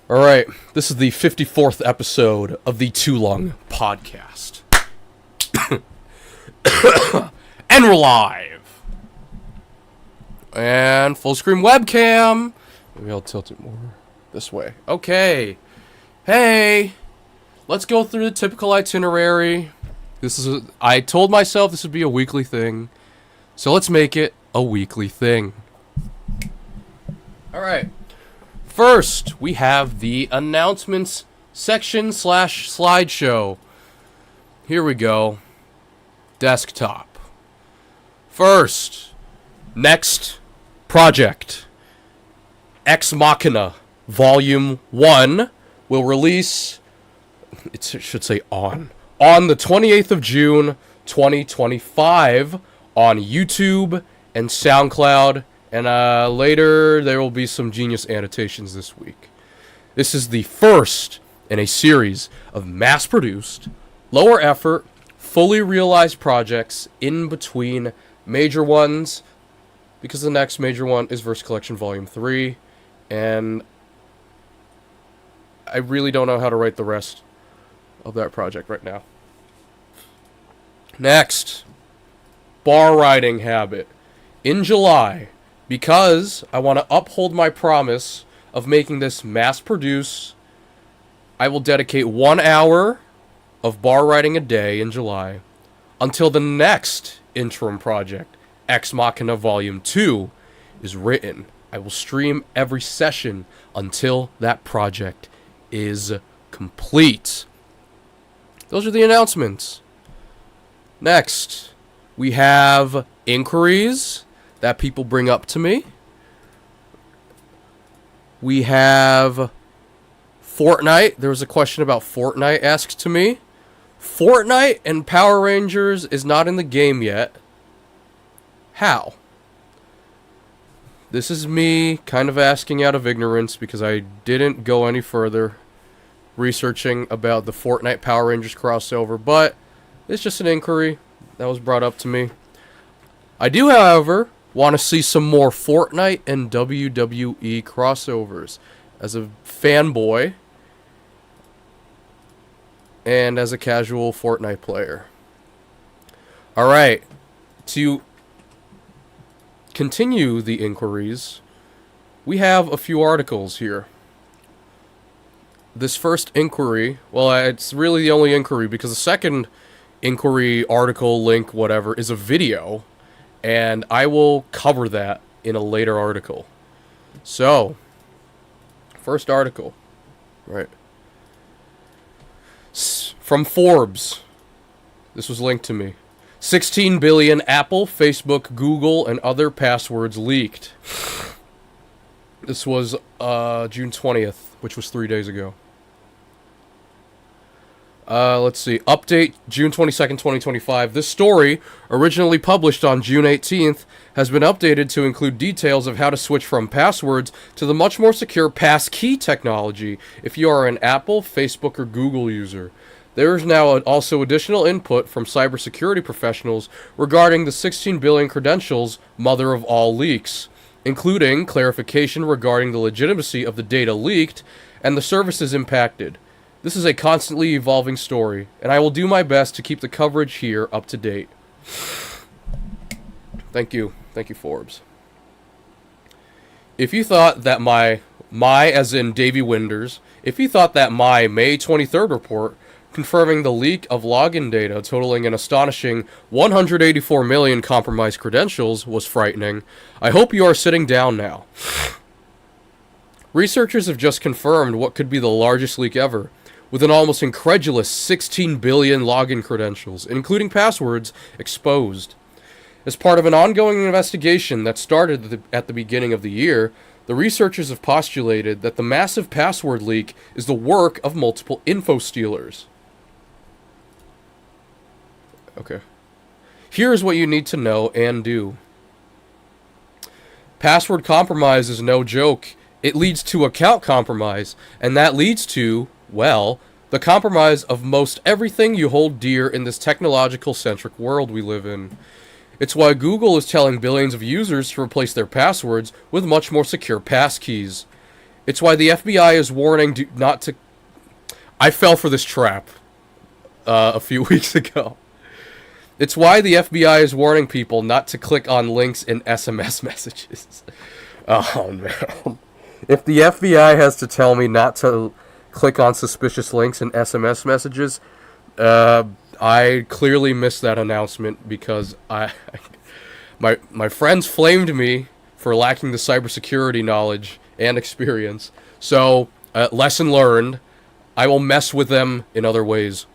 Alright, this is the 54th episode of the Tulung podcast. And we're live! And full screen webcam! Maybe I'll tilt it more this way. Okay. Hey! Let's go through the typical itinerary. I told myself this would be a weekly thing. So let's make it a weekly thing. Alright. First, we have the announcements section / slideshow. Here we go. Desktop. First, next project. Ex Machina Volume 1 will release, it should say on the 28th of June, 2025 on YouTube and SoundCloud. And later, there will be some genius annotations this week. This is the first in a series of mass-produced, lower-effort, fully realized projects in between major ones, because the next major one is Verse Collection Volume 3, and I really don't know how to write the rest of that project right now. Next, bar riding habit. In July, because I want to uphold my promise of making this mass-produce, I will dedicate 1 hour of bar riding a day in July until the next interim project, Ex Machina Volume 2, is written. I will stream every session until that project is complete. Those are the announcements. Next, we have inquiries that people bring up to me. We have Fortnite. There was a question about Fortnite asked to me. Fortnite and Power Rangers is not in the game yet. How? This is me kind of asking out of ignorance because I didn't go any further researching about the Fortnite Power Rangers crossover, but it's just an inquiry that was brought up to me. I do, however, want to see some more Fortnite and WWE crossovers. As a fanboy and as a casual Fortnite player. Alright, to continue the inquiries, we have a few articles here. This first inquiry, well, it's really the only inquiry because the second inquiry, article, link, whatever, is a video. And I will cover that in a later article. So, first article. Right. From Forbes. This was linked to me. 16 billion Apple, Facebook, Google, and other passwords leaked. This was June 20th, which was 3 days ago. Let's see. Update, June 22nd, 2025. This story, originally published on June 18th, has been updated to include details of how to switch from passwords to the much more secure passkey technology if you are an Apple, Facebook, or Google user. There is now also additional input from cybersecurity professionals regarding the 16 billion credentials, mother of all leaks, including clarification regarding the legitimacy of the data leaked and the services impacted. This is a constantly evolving story, and I will do my best to keep the coverage here up to date. Thank you. Thank you, Forbes. If you thought that my as in Davey Winders, if you thought that my May 23rd report confirming the leak of login data totaling an astonishing 184 million compromised credentials was frightening, I hope you are sitting down now. Researchers have just confirmed what could be the largest leak ever, with an almost incredulous 16 billion login credentials, including passwords, exposed. As part of an ongoing investigation that started at the beginning of the year, the researchers have postulated that the massive password leak is the work of multiple info stealers. Okay. Here's what you need to know and do. Password compromise is no joke. It leads to account compromise, and that leads to, well, the compromise of most everything you hold dear in this technological-centric world we live in. It's why Google is telling billions of users to replace their passwords with much more secure passkeys. It's why the FBI is warning not to... I fell for this trap a few weeks ago. It's why the FBI is warning people not to click on links in SMS messages. Oh, man. If the FBI has to tell me not to click on suspicious links in SMS messages, I clearly missed that announcement because my friends flamed me for lacking the cybersecurity knowledge and experience. So, lesson learned, I will mess with them in other ways.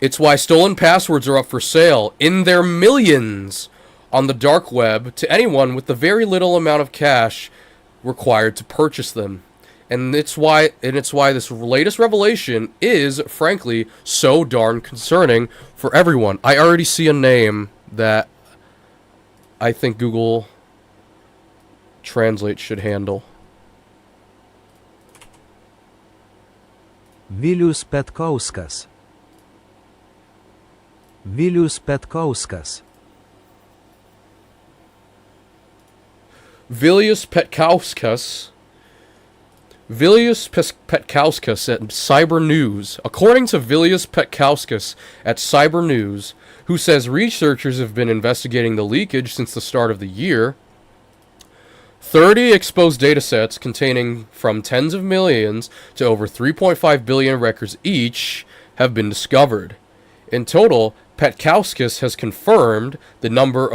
It's why stolen passwords are up for sale in their millions on the dark web to anyone with the very little amount of cash required to purchase them. And it's why this latest revelation is, frankly, so darn concerning for everyone. I already see a name that I think Google Translate should handle. Vilius Petkauskas. Vilius Petkauskas. Vilius Petkauskas at Cyber News. According to Vilius Petkauskas at Cyber News, who says researchers have been investigating the leakage since the start of the year, 30 exposed datasets containing from tens of millions to over 3.5 billion records each have been discovered. In total, Petkauskas has confirmed the number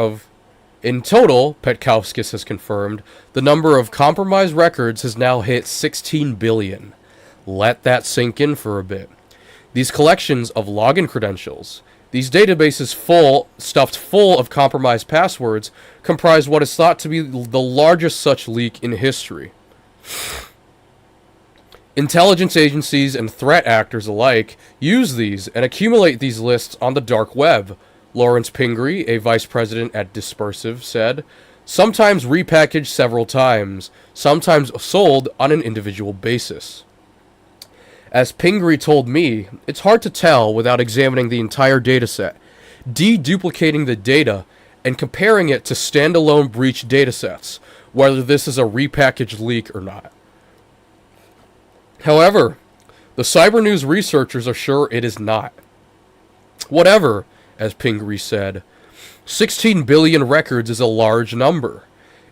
of compromised records has now hit 16 billion. Let that sink in for a bit. These collections of login credentials, these databases stuffed full of compromised passwords, comprise what is thought to be the largest such leak in history. Intelligence agencies and threat actors alike use these and accumulate these lists on the dark web. Lawrence Pingree, a vice president at Dispersive, said, sometimes repackaged several times, sometimes sold on an individual basis. As Pingree told me, it's hard to tell without examining the entire dataset, deduplicating the data, and comparing it to standalone breach datasets, whether this is a repackaged leak or not. However, the Cyber News researchers are sure it is not. Whatever, as Pingree said, 16 billion records is a large number,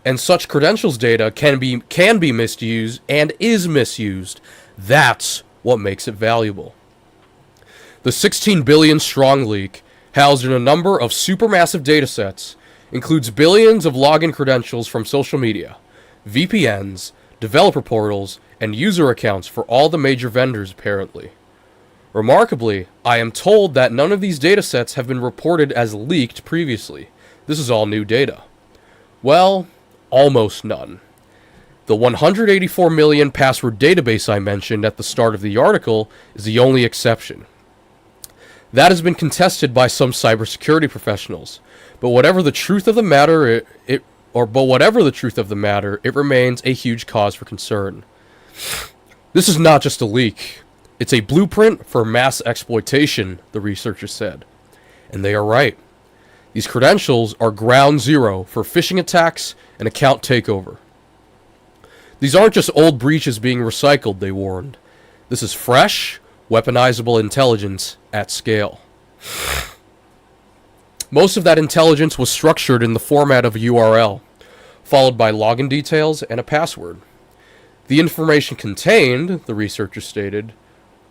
and such credentials data can be misused and is misused. That's what makes it valuable. The 16 billion strong leak, housed in a number of supermassive datasets, includes billions of login credentials from social media, VPNs, developer portals, and user accounts for all the major vendors, apparently. Remarkably, I am told that none of these datasets have been reported as leaked previously. This is all new data. Well, almost none. The 184 million password database I mentioned at the start of the article is the only exception. That has been contested by some cybersecurity professionals, but whatever the truth of the matter, it remains a huge cause for concern. This is not just a leak. It's a blueprint for mass exploitation, the researchers said. And they are right. These credentials are ground zero for phishing attacks and account takeover. These aren't just old breaches being recycled, they warned. This is fresh, weaponizable intelligence at scale. Most of that intelligence was structured in the format of a URL, followed by login details and a password. The information contained, the researchers stated,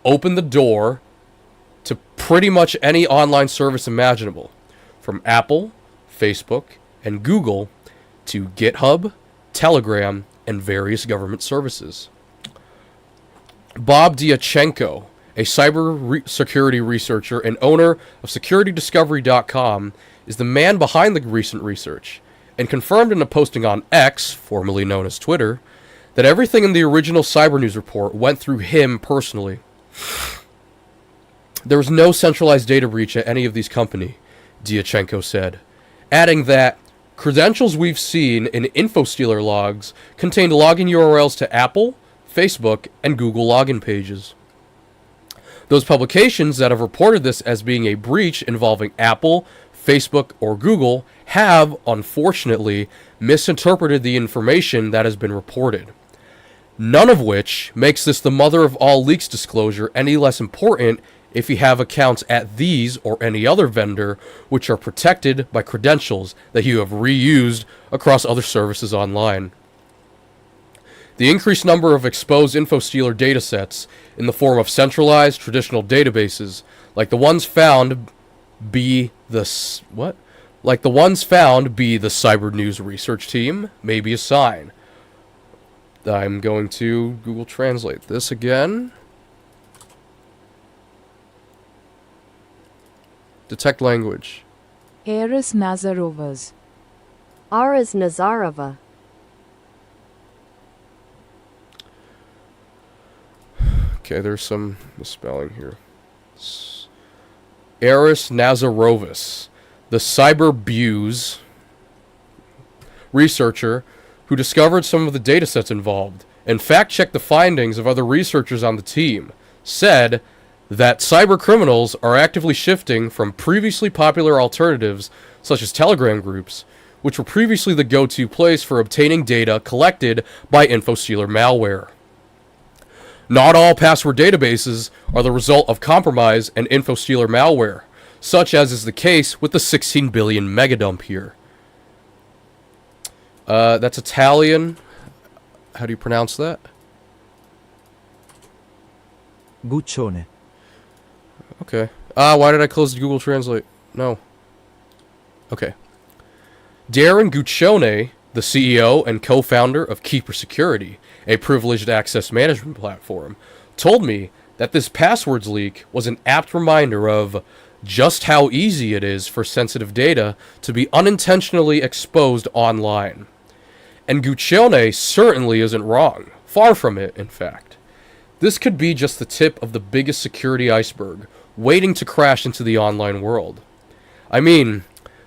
opened the door to pretty much any online service imaginable, from Apple, Facebook, and Google to GitHub, Telegram, and various government services. Bob Diachenko, a cybersecurity researcher and owner of SecurityDiscovery.com, is the man behind the recent research, and confirmed in a posting on X, formerly known as Twitter, that everything in the original Cyber News report went through him personally. There was no centralized data breach at any of these companies, Diachenko said, adding that credentials we've seen in InfoStealer logs contained login URLs to Apple, Facebook, and Google login pages. Those publications that have reported this as being a breach involving Apple, Facebook, or Google have, unfortunately, misinterpreted the information that has been reported. None of which makes this the mother of all leaks disclosure any less important if you have accounts at these or any other vendor which are protected by credentials that you have reused across other services online. The increased number of exposed InfoStealer datasets in the form of centralized traditional databases, like the ones found be the Cyber News Research Team, may be a sign. I'm going to Google Translate this again. Detect language. Aris Nazarovas. Aras Nazarova. Okay, there's some misspelling here. Aris Nazarovas, the CyberBuse researcher who discovered some of the datasets involved and fact-checked the findings of other researchers on the team, said that cyber criminals are actively shifting from previously popular alternatives such as Telegram groups, which were previously the go-to place for obtaining data collected by InfoStealer malware. Not all password databases are the result of compromise and InfoStealer malware, such as is the case with the 16 billion megadump here. That's Italian. How do you pronounce that? Guccione. Okay. Why did I close Google Translate? No. Okay. Darren Guccione, the CEO and co-founder of Keeper Security, a privileged access management platform, told me that this passwords leak was an apt reminder of just how easy it is for sensitive data to be unintentionally exposed online. And Guccione certainly isn't wrong. Far from it, in fact. This could be just the tip of the biggest security iceberg, waiting to crash into the online world. I mean,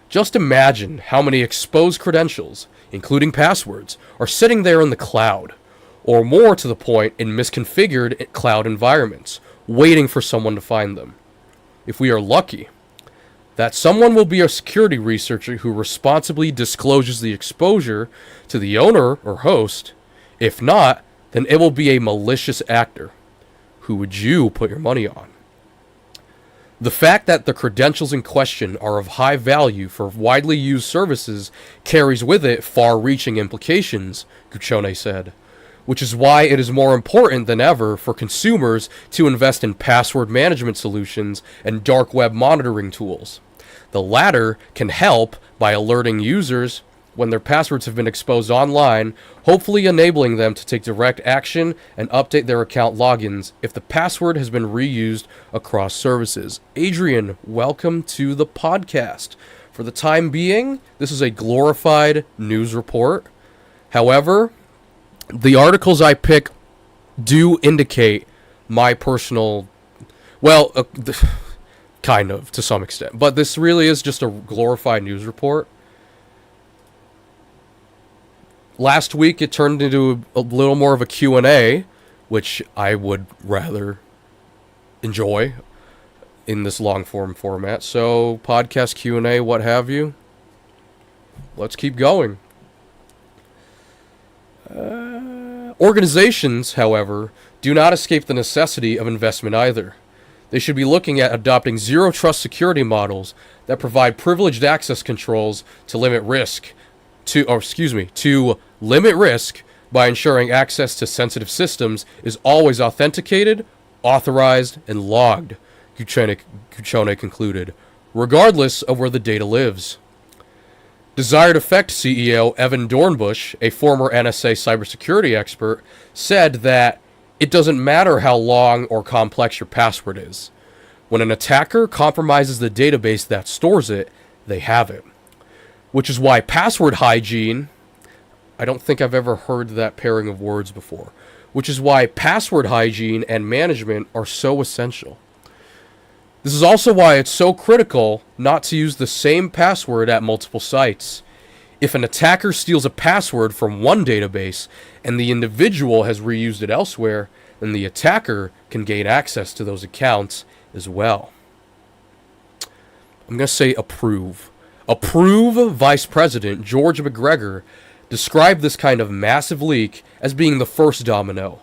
just imagine how many exposed credentials, including passwords, are sitting there in the cloud, or more to the point, in misconfigured cloud environments, waiting for someone to find them. If we are lucky, that someone will be a security researcher who responsibly discloses the exposure to the owner or host. If not, then it will be a malicious actor. Who would you put your money on? The fact that the credentials in question are of high value for widely used services carries with it far-reaching implications, Guccione said, which is why it is more important than ever for consumers to invest in password management solutions and dark web monitoring tools. The latter can help by alerting users when their passwords have been exposed online, hopefully enabling them to take direct action and update their account logins if the password has been reused across services. Adrian, welcome to the podcast. For the time being, this is a glorified news report. However, the articles I pick do indicate my personal, kind of, to some extent. But this really is just a glorified news report. Last week, it turned into a little more of a Q&A, which I would rather enjoy in this long-form format. So, podcast Q&A, what have you. Let's keep going. Organizations, however, do not escape the necessity of investment either. They should be looking at adopting zero-trust security models that provide privileged access controls to limit risk, to limit risk by ensuring access to sensitive systems is always authenticated, authorized, and logged, Guccione concluded, regardless of where the data lives. Desired Effect CEO Evan Dornbush, a former NSA cybersecurity expert, said that it doesn't matter how long or complex your password is. When an attacker compromises the database that stores it, they have it. Which is why password hygiene, I don't think I've ever heard that pairing of words before, which is why password hygiene and management are so essential. This is also why it's so critical not to use the same password at multiple sites. If an attacker steals a password from one database and the individual has reused it elsewhere, then the attacker can gain access to those accounts as well. I'm going to say approve. Approve Vice President George McGregor described this kind of massive leak as being the first domino,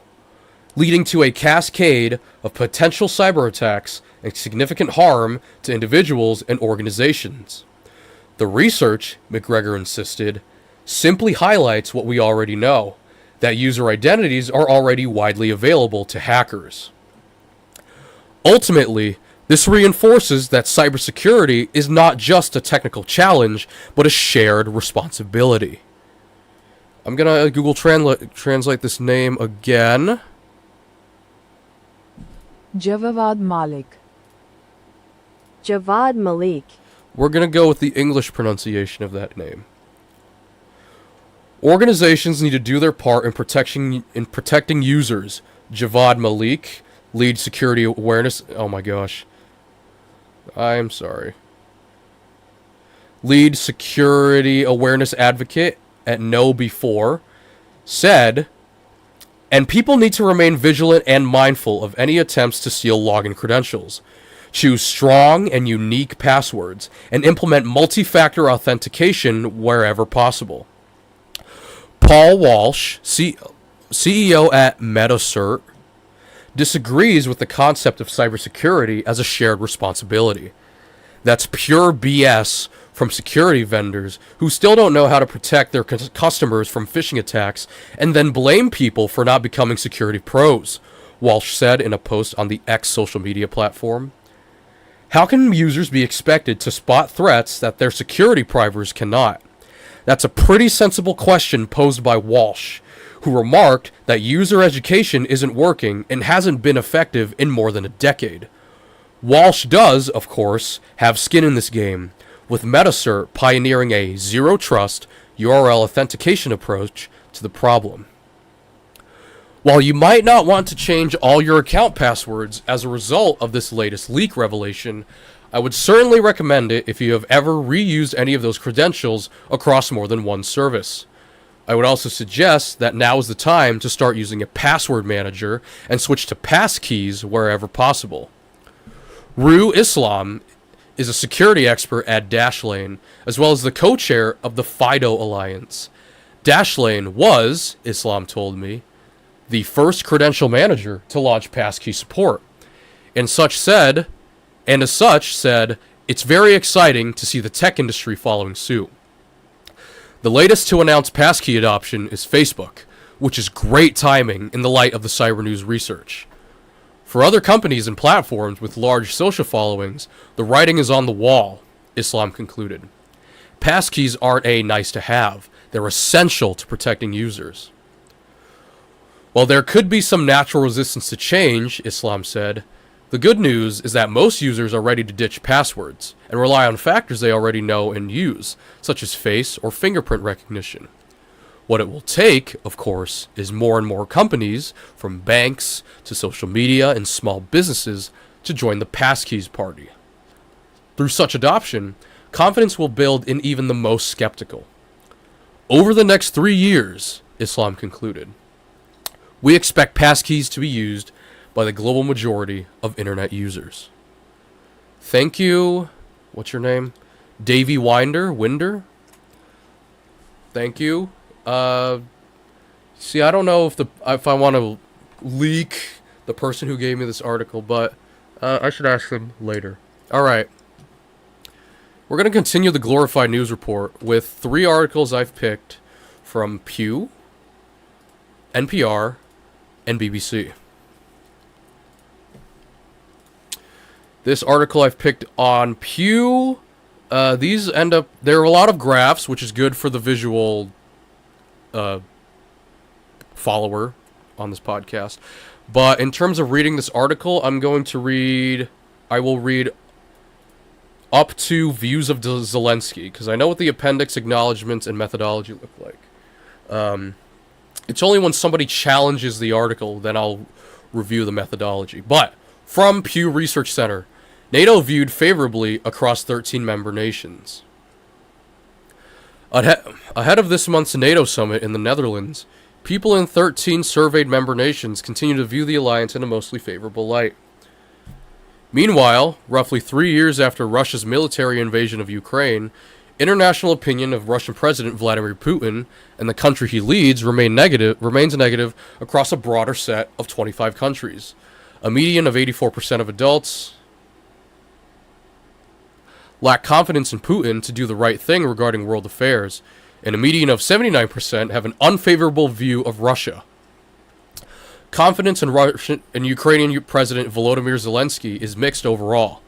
leading to a cascade of potential cyber attacks and significant harm to individuals and organizations. The research, McGregor insisted, simply highlights what we already know, that user identities are already widely available to hackers. Ultimately, this reinforces that cybersecurity is not just a technical challenge, but a shared responsibility. I'm gonna Google translate this name again. Javad Malik. Javad Malik. We're gonna go with the English pronunciation of that name. Organizations need to do their part in protecting users. Javad Malik, lead security awareness. Oh my gosh. I'm sorry. Lead security awareness advocate at KnowBe4 said, and people need to remain vigilant and mindful of any attempts to steal login credentials. Choose strong and unique passwords and implement multi-factor authentication wherever possible. Paul Walsh, CEO at Metacert, disagrees with the concept of cybersecurity as a shared responsibility. That's pure BS from security vendors who still don't know how to protect their customers from phishing attacks and then blame people for not becoming security pros, Walsh said in a post on the X social media platform. How can users be expected to spot threats that their security privers cannot? That's a pretty sensible question posed by Walsh, who remarked that user education isn't working and hasn't been effective in more than a decade. Walsh does, of course, have skin in this game, with Metacert pioneering a zero-trust URL authentication approach to the problem. While you might not want to change all your account passwords as a result of this latest leak revelation, I would certainly recommend it if you have ever reused any of those credentials across more than one service. I would also suggest that now is the time to start using a password manager and switch to passkeys wherever possible. Rue Islam is a security expert at Dashlane, as well as the co-chair of the FIDO Alliance. Dashlane was, Islam told me, the first credential manager to launch passkey support, and as such said, it's very exciting to see the tech industry following suit. The latest to announce passkey adoption is Facebook, which is great timing in the light of the Cyber News research. For other companies and platforms with large social followings, the writing is on the wall, Islam concluded. Passkeys aren't a nice to have, they're essential to protecting users. While there could be some natural resistance to change, Islam said, the good news is that most users are ready to ditch passwords and rely on factors they already know and use, such as face or fingerprint recognition. What it will take, of course, is more and more companies, from banks to social media and small businesses, to join the passkeys party. Through such adoption, confidence will build in even the most skeptical. Over the next 3 years, Islam concluded, we expect passkeys to be used by the global majority of internet users. Thank you. What's your name? Davey Winder? Thank you. See, I don't know if I want to leak the person who gave me this article, but I should ask them later. All right. We're going to continue the glorified news report with 3 articles I've picked from Pew, NPR, and BBC. This article I've picked on Pew, these there are a lot of graphs, which is good for the visual follower on this podcast. But in terms of reading this article, I will read up to views of Zelensky, because I know what the appendix, acknowledgments, and methodology look like. It's only when somebody challenges the article then I'll review the methodology. But from Pew Research Center, NATO viewed favorably across 13 member nations. Ahead of this month's NATO summit in the Netherlands, people in 13 surveyed member nations continue to view the alliance in a mostly favorable light. Meanwhile, roughly 3 years after Russia's military invasion of Ukraine, International opinion of Russian President Vladimir Putin and the country he leads remains negative across a broader set of 25 countries. A median of 84% of adults lack confidence in Putin to do the right thing regarding world affairs, and a median of 79% have an unfavorable view of Russia. Confidence in Russian and Ukrainian President Volodymyr Zelensky is mixed overall,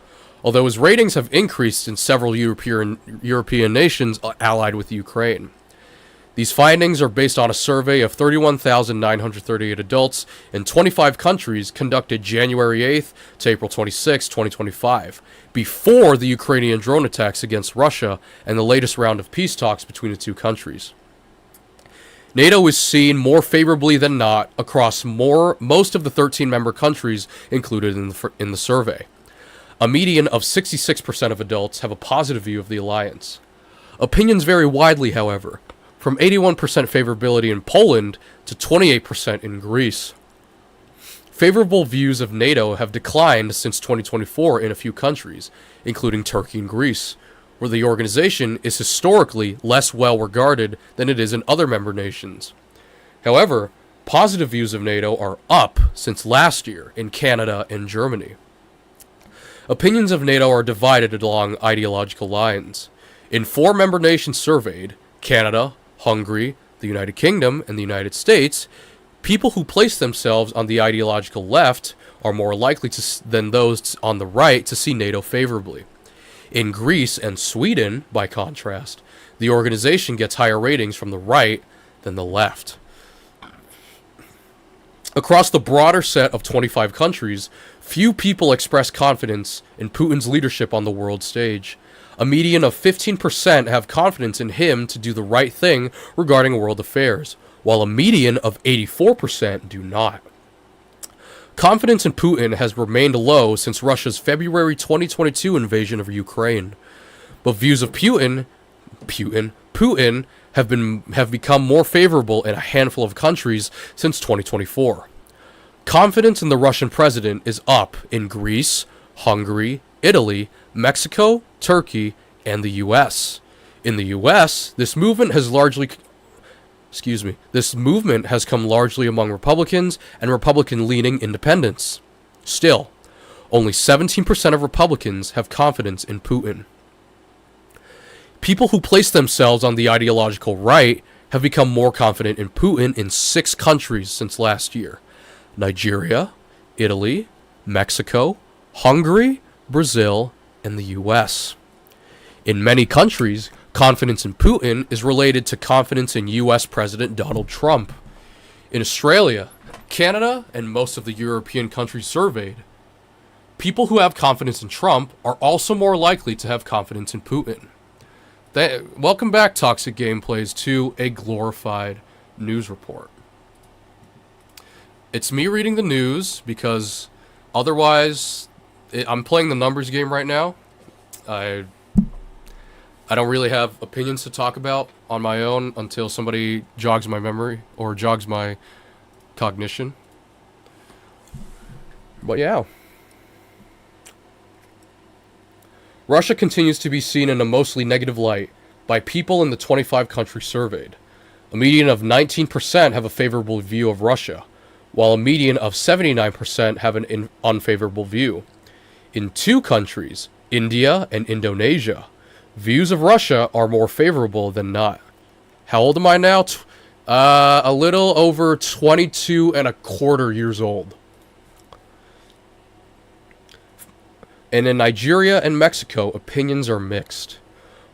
although his ratings have increased in several European nations allied with Ukraine. These findings are based on a survey of 31,938 adults in 25 countries conducted January 8th to April 26, 2025, before the Ukrainian drone attacks against Russia and the latest round of peace talks between the two countries. NATO is seen more favorably than not across most of the 13 member countries included in the survey. A median of 66% of adults have a positive view of the alliance. Opinions vary widely, however, from 81% favorability in Poland to 28% in Greece. Favorable views of NATO have declined since 2024 in a few countries, including Turkey and Greece, where the organization is historically less well regarded than it is in other member nations. However, positive views of NATO are up since last year in Canada and Germany. Opinions of NATO are divided along ideological lines. In 4 member nations surveyed, Canada, Hungary, the United Kingdom, and the United States, people who place themselves on the ideological left are more likely than those on the right to see NATO favorably. In Greece and Sweden, by contrast, the organization gets higher ratings from the right than the left. Across the broader set of 25 countries, few people express confidence in Putin's leadership on the world stage. A median of 15% have confidence in him to do the right thing regarding world affairs, while a median of 84% do not. Confidence in Putin has remained low since Russia's February 2022 invasion of Ukraine, but views of Putin have become more favorable in a handful of countries since 2024. Confidence in the Russian president is up in Greece, Hungary, Italy, Mexico, Turkey, and the U.S. In the U.S., this movement has come largely among Republicans and Republican-leaning independents. Still, only 17% of Republicans have confidence in Putin. People who place themselves on the ideological right have become more confident in Putin in 6 countries since last year: Nigeria, Italy, Mexico, Hungary, Brazil, and the U.S. In many countries, confidence in Putin is related to confidence in U.S. President Donald Trump. In Australia, Canada, and most of the European countries surveyed, people who have confidence in Trump are also more likely to have confidence in Putin. Welcome back, Toxic Gameplays, to a glorified news report. It's me reading the news because otherwise I'm playing the numbers game right now. I don't really have opinions to talk about on my own until somebody jogs my memory or jogs my cognition. But yeah. Russia continues to be seen in a mostly negative light by people in the 25 countries surveyed. A median of 19% have a favorable view of Russia, while a median of 79% have an unfavorable view. In 2 countries, India and Indonesia, views of Russia are more favorable than not. How old am I now? A little over 22 and a quarter years old. And in Nigeria and Mexico, opinions are mixed.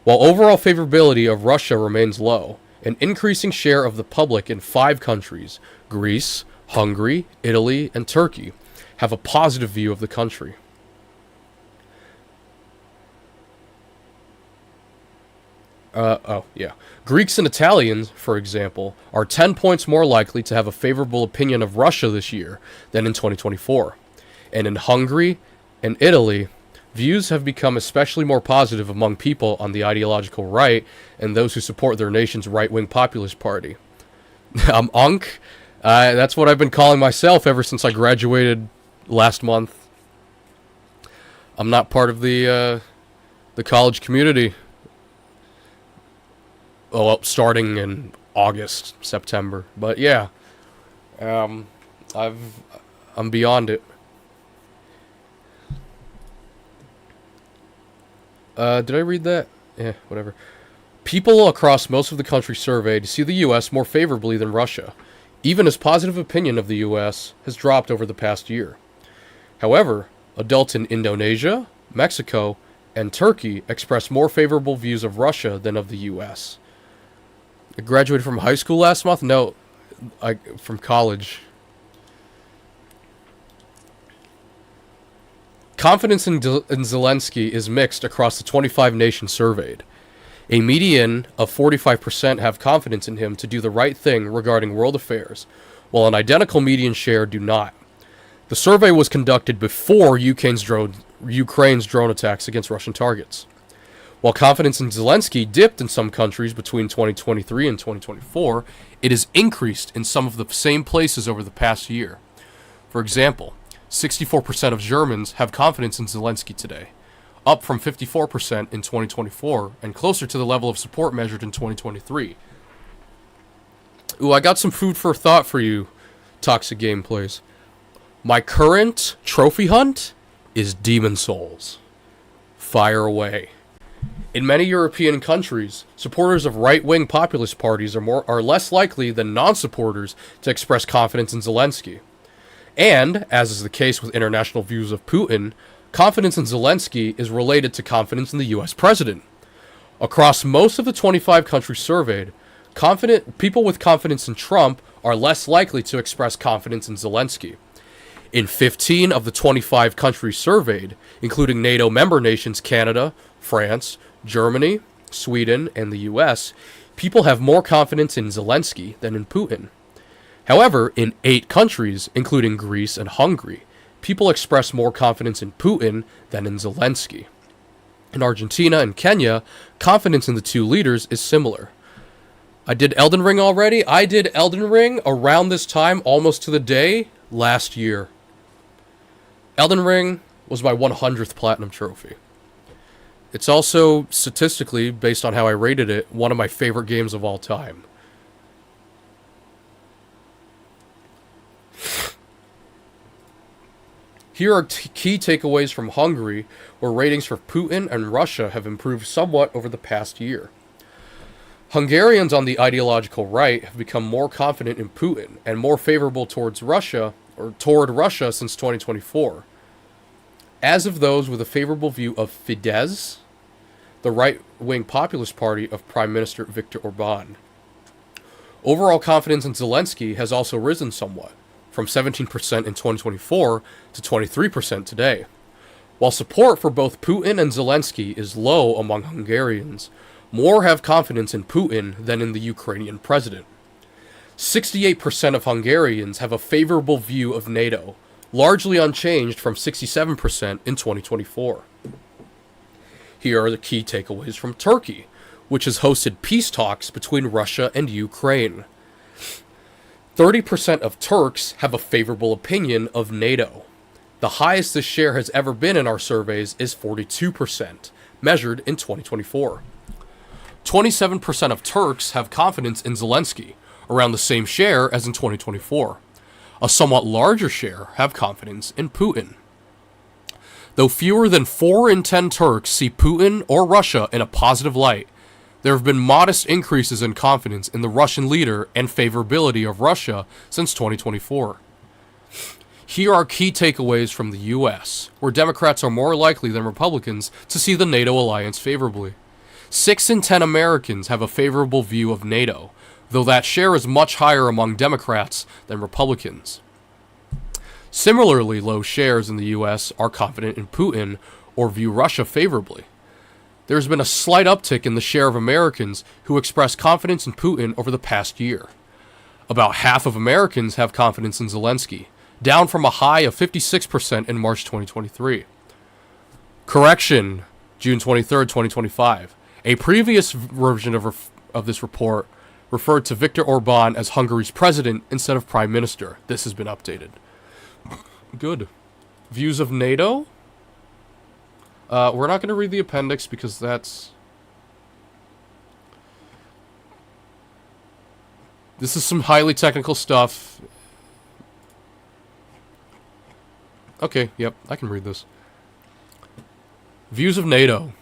While overall favorability of Russia remains low, an increasing share of the public in 5 countries, Greece, Hungary, Italy, and Turkey, have a positive view of the country. Greeks and Italians, for example, are 10 points more likely to have a favorable opinion of Russia this year than in 2024. And in Hungary and Italy, views have become especially more positive among people on the ideological right and those who support their nation's right-wing populist party. I'm Unk. That's what I've been calling myself ever since I graduated last month. I'm not part of the college community. starting in August, September. But yeah, I'm beyond it. Did I read that? Yeah, whatever. People across most of the country surveyed see the U.S. more favorably than Russia, even as positive opinion of the U.S. has dropped over the past year. However, adults in Indonesia, Mexico, and Turkey express more favorable views of Russia than of the U.S. I graduated from high school last month? No, from college. Confidence in Zelensky is mixed across the 25 nations surveyed. A median of 45% have confidence in him to do the right thing regarding world affairs, while an identical median share do not. The survey was conducted before Ukraine's drone attacks against Russian targets. While confidence in Zelensky dipped in some countries between 2023 and 2024, it has increased in some of the same places over the past year. For example, 64% of Germans have confidence in Zelensky today, up from 54% in 2024 and closer to the level of support measured in 2023. Ooh, I got some food for thought for you, Toxic Gameplays. My current trophy hunt is Demon Souls. Fire away. In many European countries, supporters of right-wing populist parties are less likely than non-supporters to express confidence in Zelensky. And, as is the case with international views of Putin, confidence in Zelensky is related to confidence in the U.S. president. Across most of the 25 countries surveyed, people with confidence in Trump are less likely to express confidence in Zelensky. In 15 of the 25 countries surveyed, including NATO member nations Canada, France, Germany, Sweden, and the U.S., people have more confidence in Zelensky than in Putin. However, in 8 countries, including Greece and Hungary, people express more confidence in Putin than in Zelensky. In Argentina and Kenya, confidence in the two leaders is similar. I did Elden Ring already. I did Elden Ring around this time, almost to the day, last year. Elden Ring was my 100th Platinum Trophy. It's also, statistically, based on how I rated it, one of my favorite games of all time. Here are key takeaways from Hungary, where ratings for Putin and Russia have improved somewhat over the past year. Hungarians on the ideological right have become more confident in Putin and more favorable toward Russia since 2024. As of those with a favorable view of Fidesz, the right-wing populist party of Prime Minister Viktor Orban. Overall confidence in Zelensky has also risen somewhat, from 17% in 2024 to 23% today. While support for both Putin and Zelensky is low among Hungarians, more have confidence in Putin than in the Ukrainian president. 68% of Hungarians have a favorable view of NATO, largely unchanged from 67% in 2024. Here are the key takeaways from Turkey, which has hosted peace talks between Russia and Ukraine. 30% of Turks have a favorable opinion of NATO. The highest this share has ever been in our surveys is 42%, measured in 2024. 27% of Turks have confidence in Zelensky, around the same share as in 2024. A somewhat larger share have confidence in Putin. Though fewer than 4 in 10 Turks see Putin or Russia in a positive light, there have been modest increases in confidence in the Russian leader and favorability of Russia since 2024. Here are key takeaways from the U.S., where Democrats are more likely than Republicans to see the NATO alliance favorably. 6 in 10 Americans have a favorable view of NATO, though that share is much higher among Democrats than Republicans. Similarly low shares in the U.S. are confident in Putin or view Russia favorably. There has been a slight uptick in the share of Americans who express confidence in Putin over the past year. About half of Americans have confidence in Zelensky, down from a high of 56% in March 2023. Correction, June 23, 2025. A previous version of this report referred to Viktor Orban as Hungary's president instead of prime minister. This has been updated. Good. Views of NATO? We're not going to read the appendix because that's... This is some highly technical stuff. Okay, yep, I can read this. Views of NATO.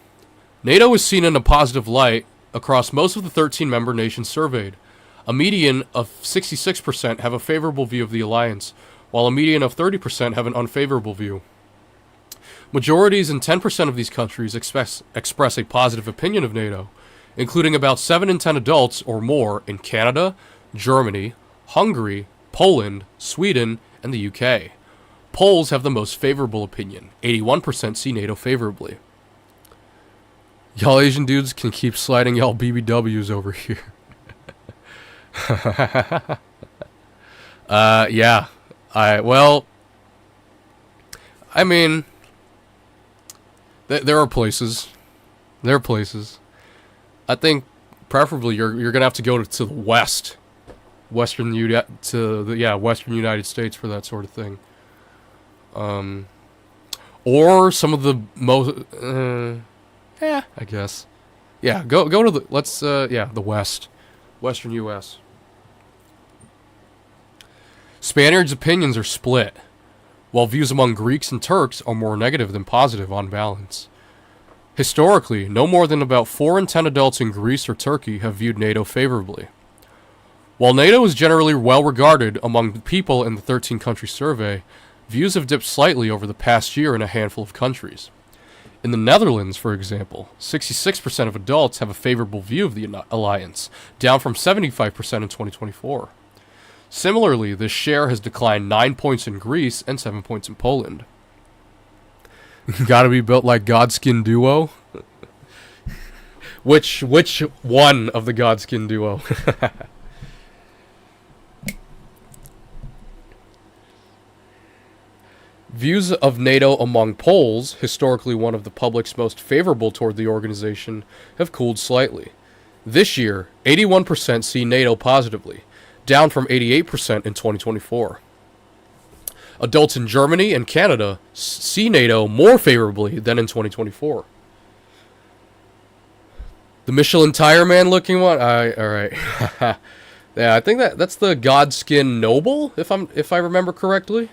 NATO is seen in a positive light across most of the 13 member nations surveyed. A median of 66% have a favorable view of the alliance, while a median of 30% have an unfavorable view. Majorities in 10% of these countries express a positive opinion of NATO, including about 7 in 10 adults or more in Canada, Germany, Hungary, Poland, Sweden, and the UK. Poles have the most favorable opinion. 81% see NATO favorably. Y'all Asian dudes can keep sliding y'all BBWs over here. Yeah. I mean, there are places. There are places. I think preferably you're gonna have to go to the West, Western United States for that sort of thing. Or some of the most, I guess. Yeah, go to the West, Western U.S. Spaniards' opinions are split, while views among Greeks and Turks are more negative than positive on balance. Historically, no more than about 4 in 10 adults in Greece or Turkey have viewed NATO favorably. While NATO is generally well regarded among the people in the 13-country survey, views have dipped slightly over the past year in a handful of countries. In the Netherlands, for example, 66% of adults have a favorable view of the alliance, down from 75% in 2024. Similarly, this share has declined 9 points in Greece and 7 points in Poland. Gotta be built like Godskin duo? Which one of the Godskin duo? Views of NATO among Poles, historically one of the public's most favorable toward the organization, have cooled slightly. This year, 81% see NATO positively, down from 88% in 2024. Adults in Germany and Canada see NATO more favorably than in 2024. The Michelin Tire Man looking one? Alright. Yeah, I think that's the Godskin Noble, if I remember correctly.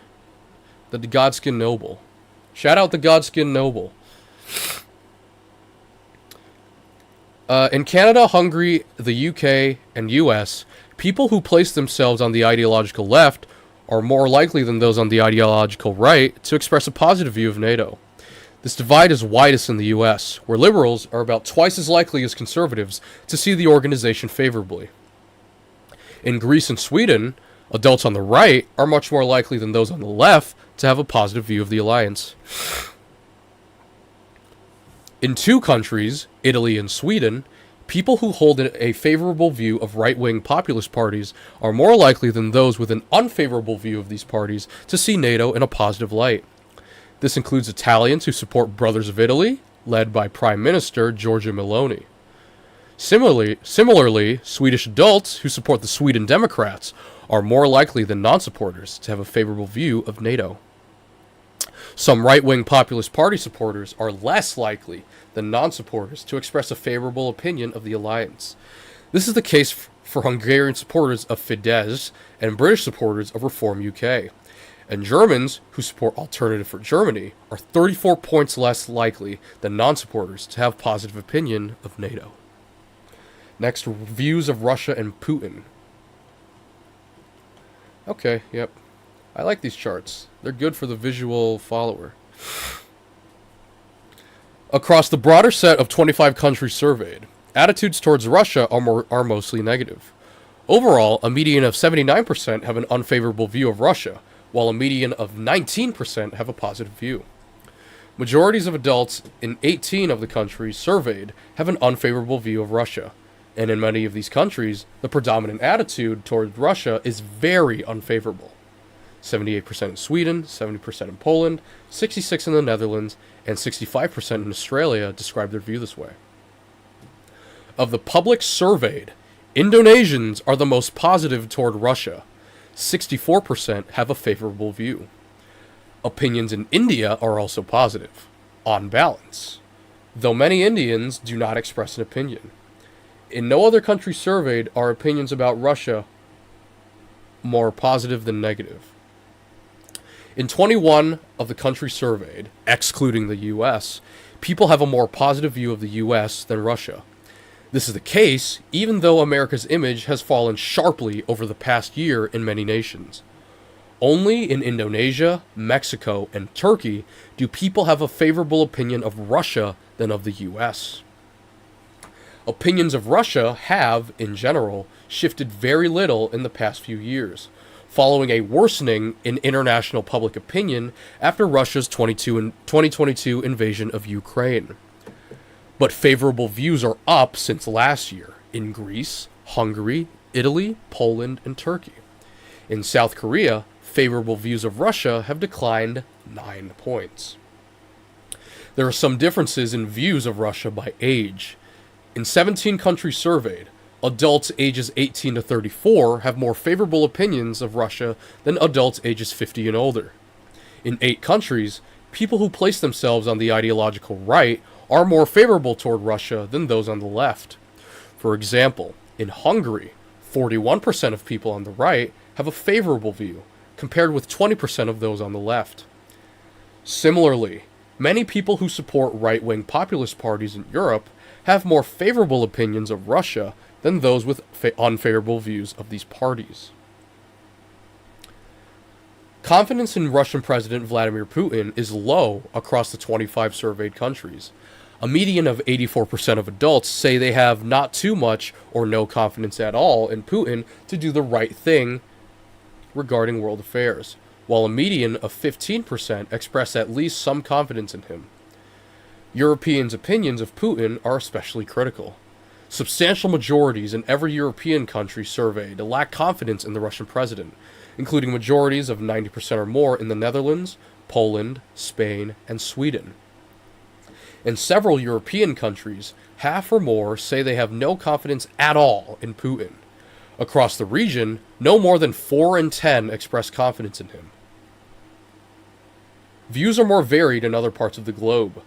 The Godskin Noble. Shout out the Godskin Noble. In Canada, Hungary, the UK, and US, people who place themselves on the ideological left are more likely than those on the ideological right to express a positive view of NATO. This divide is widest in the US, where liberals are about twice as likely as conservatives to see the organization favorably. In Greece and Sweden, adults on the right are much more likely than those on the left to have a positive view of the alliance. In 2 countries, Italy and Sweden, people who hold a favorable view of right-wing populist parties are more likely than those with an unfavorable view of these parties to see NATO in a positive light. This includes Italians who support Brothers of Italy, led by Prime Minister Giorgia Meloni. Similarly, Swedish adults who support the Sweden Democrats are more likely than non-supporters to have a favorable view of NATO. Some right-wing populist party supporters are less likely than non-supporters to express a favorable opinion of the alliance. This is the case for Hungarian supporters of Fidesz and British supporters of Reform UK. And Germans who support Alternative for Germany are 34 points less likely than non-supporters to have positive opinion of NATO. Next, views of Russia and Putin. Okay, yep. I like these charts. They're good for the visual follower. Across the broader set of 25 countries surveyed, attitudes towards Russia are mostly negative. Overall, a median of 79% have an unfavorable view of Russia, while a median of 19% have a positive view. Majorities of adults in 18 of the countries surveyed have an unfavorable view of Russia, and in many of these countries, the predominant attitude toward Russia is very unfavorable. 78% in Sweden, 70% in Poland, 66% in the Netherlands, and 65% in Australia describe their view this way. Of the public surveyed, Indonesians are the most positive toward Russia. 64% have a favorable view. Opinions in India are also positive, on balance, though many Indians do not express an opinion. In no other country surveyed are opinions about Russia more positive than negative. In 21 of the countries surveyed, excluding the US, people have a more positive view of the US than Russia. This is the case even though America's image has fallen sharply over the past year in many nations. Only in Indonesia, Mexico, and Turkey do people have a favorable opinion of Russia than of the US. Opinions of Russia have, in general, shifted very little in the past few years, following a worsening in international public opinion after Russia's 2022 invasion of Ukraine. But favorable views are up since last year in Greece, Hungary, Italy, Poland, and Turkey. In South Korea, favorable views of Russia have declined 9 points. There are some differences in views of Russia by age. In 17 countries surveyed, adults ages 18 to 34 have more favorable opinions of Russia than adults ages 50 and older. In 8 countries, people who place themselves on the ideological right are more favorable toward Russia than those on the left. For example, in Hungary, 41% of people on the right have a favorable view, compared with 20% of those on the left. Similarly, many people who support right-wing populist parties in Europe have more favorable opinions of Russia than those with unfavorable views of these parties. Confidence in Russian President Vladimir Putin is low across the 25 surveyed countries. A median of 84% of adults say they have not too much or no confidence at all in Putin to do the right thing regarding world affairs, while a median of 15% express at least some confidence in him. Europeans' opinions of Putin are especially critical. Substantial majorities in every European country surveyed lack confidence in the Russian president, including majorities of 90% or more in the Netherlands, Poland, Spain, and Sweden. In several European countries, half or more say they have no confidence at all in Putin. Across the region, no more than 4 in 10 express confidence in him. Views are more varied in other parts of the globe.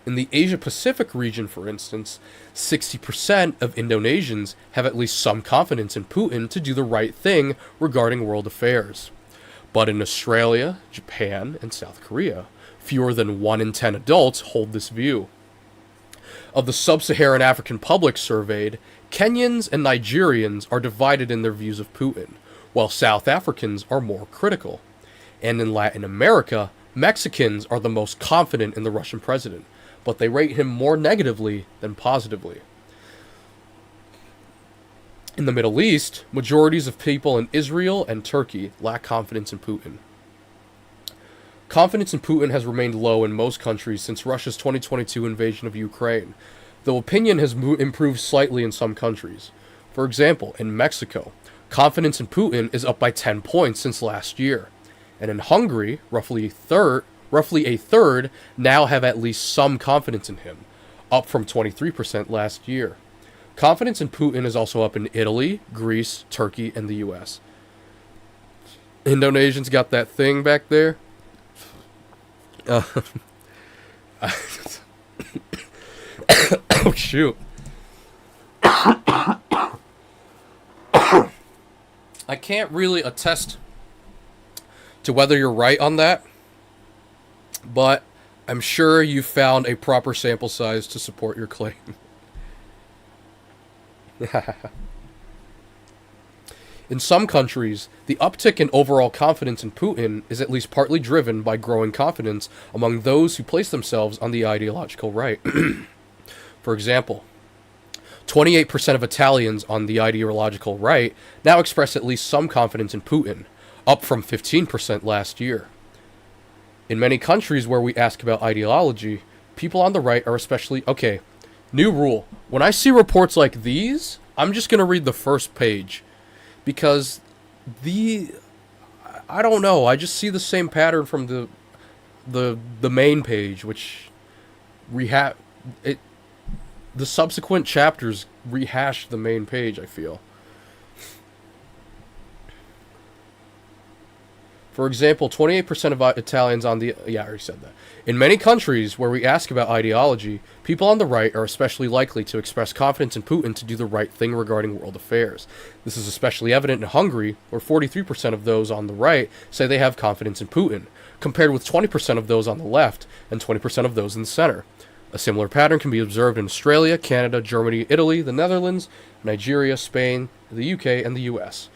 In the Asia-Pacific region, for instance, 60% of Indonesians have at least some confidence in Putin to do the right thing regarding world affairs. But in Australia, Japan, and South Korea, fewer than 1 in 10 adults hold this view. Of the sub-Saharan African public surveyed, Kenyans and Nigerians are divided in their views of Putin, while South Africans are more critical. And in Latin America, Mexicans are the most confident in the Russian president, but they rate him more negatively than positively. In the Middle East, majorities of people in Israel and Turkey lack confidence in Putin. Confidence in Putin has remained low in most countries since Russia's 2022 invasion of Ukraine, though opinion has improved slightly in some countries. For example, in Mexico, confidence in Putin is up by 10 points since last year. And in Hungary, roughly a third now have at least some confidence in him, up from 23% last year. Confidence in Putin is also up in Italy, Greece, Turkey, and the US. Indonesians got that thing back there. Oh, shoot. I can't really attest to whether you're right on that, but I'm sure you found a proper sample size to support your claim. In some countries, the uptick in overall confidence in Putin is at least partly driven by growing confidence among those who place themselves on the ideological right. For example, 28% of Italians on the ideological right now express at least some confidence in Putin, up from 15% last year. In many countries where we ask about ideology, people on the right are especially... Okay, new rule. When I see reports like these, I'm just going to read the first page. Because I don't know, I just see the same pattern from the main page, which the subsequent chapters rehash the main page, I feel. For example, 28% of Italians on the... Yeah, I already said that. In many countries where we ask about ideology, people on the right are especially likely to express confidence in Putin to do the right thing regarding world affairs. This is especially evident in Hungary, where 43% of those on the right say they have confidence in Putin, compared with 20% of those on the left and 20% of those in the center. A similar pattern can be observed in Australia, Canada, Germany, Italy, the Netherlands, Nigeria, Spain, the UK, and the US.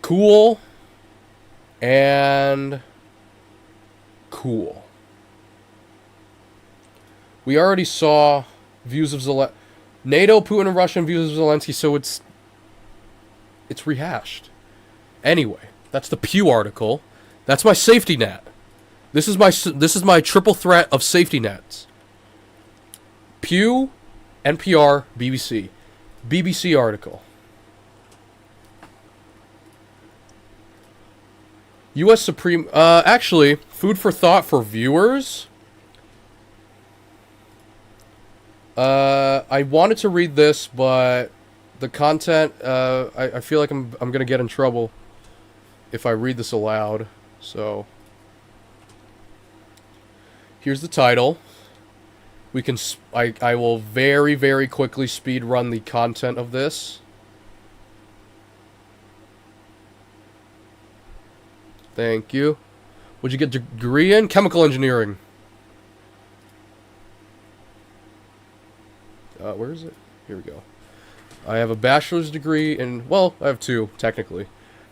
Cool. And cool. We already saw views of NATO, Putin, and Russia, and views of Zelensky, so it's rehashed. Anyway, that's the Pew article. That's my safety net. This is my triple threat of safety nets. Pew, NPR, BBC. BBC article. U.S. Supreme... actually, food for thought for viewers. I wanted to read this, but the content... I feel like I'm going to get in trouble if I read this aloud. So... Here's the title. We can... I will very, very quickly speed run the content of this. Thank you. What'd you get a degree in? Chemical engineering. Where is it? Here we go. I have a bachelor's degree in... Well, I have two, technically.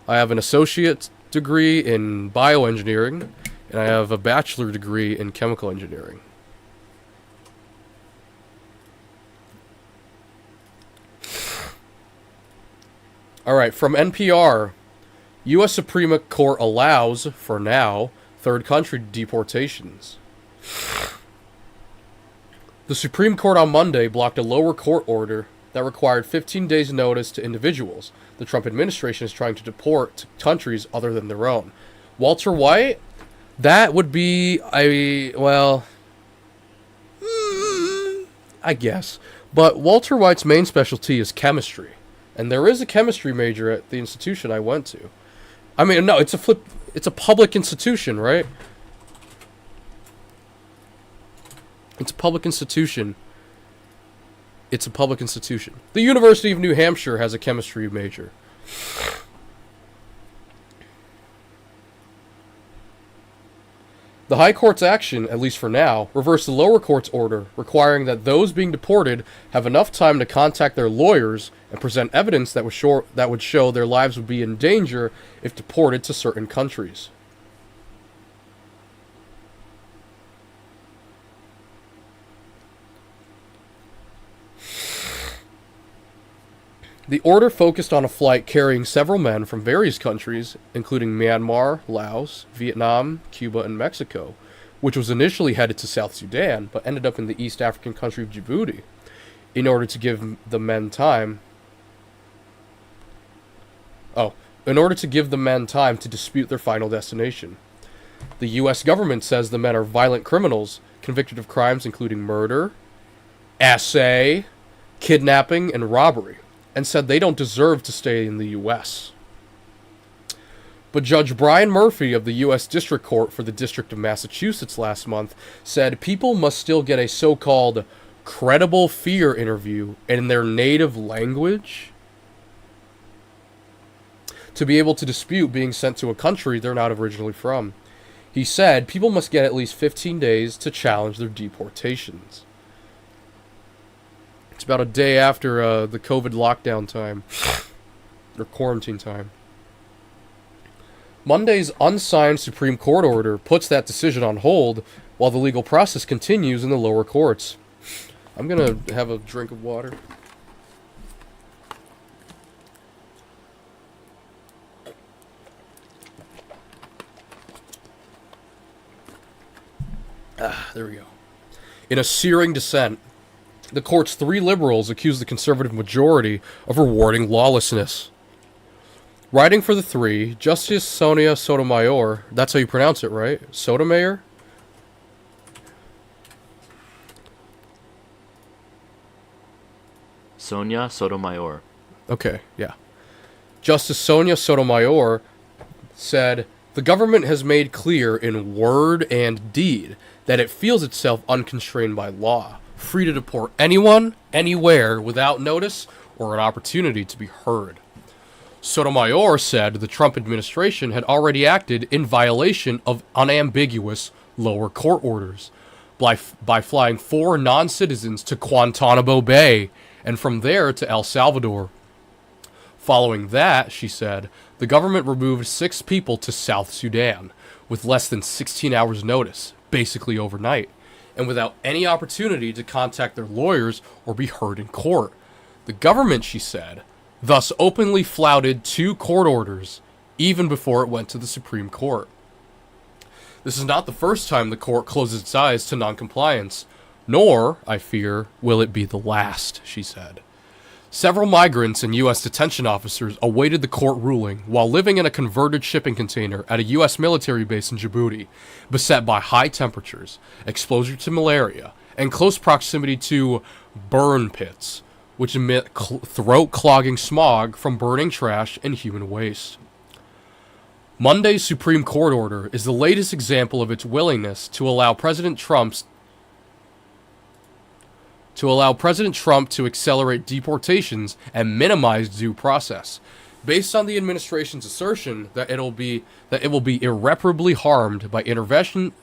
I have an associate's degree in bioengineering, and I have a bachelor degree in chemical engineering. Alright, from NPR... U.S. Supreme Court allows, for now, third country deportations. The Supreme Court on Monday blocked a lower court order that required 15 days' notice to individuals the Trump administration is trying to deport to countries other than their own. Walter White? That would be, I guess. But Walter White's main specialty is chemistry. And there is a chemistry major at the institution I went to. I mean, no, it's a public institution, right? It's a public institution. It's a public institution. The University of New Hampshire has a chemistry major. The High Court's action, at least for now, reversed the lower court's order, requiring that those being deported have enough time to contact their lawyers and present evidence that would show their lives would be in danger if deported to certain countries. The order focused on a flight carrying several men from various countries, including Myanmar, Laos, Vietnam, Cuba, and Mexico, which was initially headed to South Sudan, but ended up in the East African country of Djibouti, in order to give the men time... in order to give the men time to dispute their final destination. The U.S. government says the men are violent criminals, convicted of crimes including murder, essay, kidnapping, and robbery, and said they don't deserve to stay in the U.S. But Judge Brian Murphy of the U.S. District Court for the District of Massachusetts last month said people must still get a so-called credible fear interview in their native language to be able to dispute being sent to a country they're not originally from. He said people must get at least 15 days to challenge their deportations. It's about a day after the COVID lockdown time, or quarantine time. Monday's unsigned Supreme Court order puts that decision on hold while the legal process continues in the lower courts. I'm gonna have a drink of water. There we go. In a searing dissent, the court's three liberals accused the conservative majority of rewarding lawlessness. Writing for the three, Justice Sonia Sotomayor, that's how you pronounce it, right? Sotomayor? Sonia Sotomayor. Okay, yeah. Justice Sonia Sotomayor said, "The government has made clear in word and deed that it feels itself unconstrained by law, free to deport anyone, anywhere, without notice or an opportunity to be heard." Sotomayor said the Trump administration had already acted in violation of unambiguous lower court orders by flying 4 non-citizens to Guantanamo Bay and from there to El Salvador. Following that, she said, the government removed 6 people to South Sudan with less than 16 hours notice, basically overnight, and without any opportunity to contact their lawyers or be heard in court. The government, she said, thus openly flouted 2 court orders even before it went to the Supreme Court. This is not the first time the court closes its eyes to noncompliance, nor, I fear, will it be the last, she said. Several migrants and U.S. detention officers awaited the court ruling while living in a converted shipping container at a U.S. military base in Djibouti, beset by high temperatures, exposure to malaria, and close proximity to burn pits, which emit throat-clogging smog from burning trash and human waste. Monday's Supreme Court order is the latest example of its willingness to allow President Trump to accelerate deportations and minimize due process, based on the administration's assertion that it will be irreparably harmed by interventions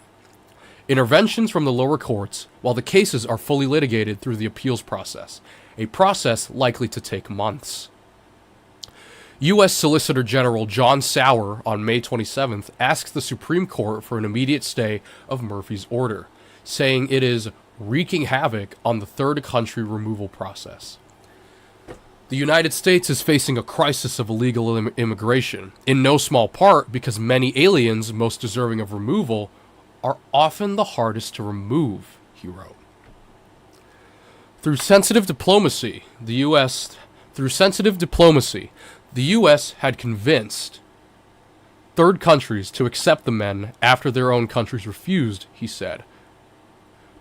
from the lower courts while the cases are fully litigated through the appeals process, a process likely to take months. U.S. Solicitor General John Sauer on May 27th asked the Supreme Court for an immediate stay of Murphy's order, saying it is wreaking havoc on the third country removal process. The United States is facing a crisis of illegal immigration, in no small part because many aliens most deserving of removal are often the hardest to remove, he wrote. Through sensitive diplomacy, the U.S. had convinced third countries to accept the men after their own countries refused, he said.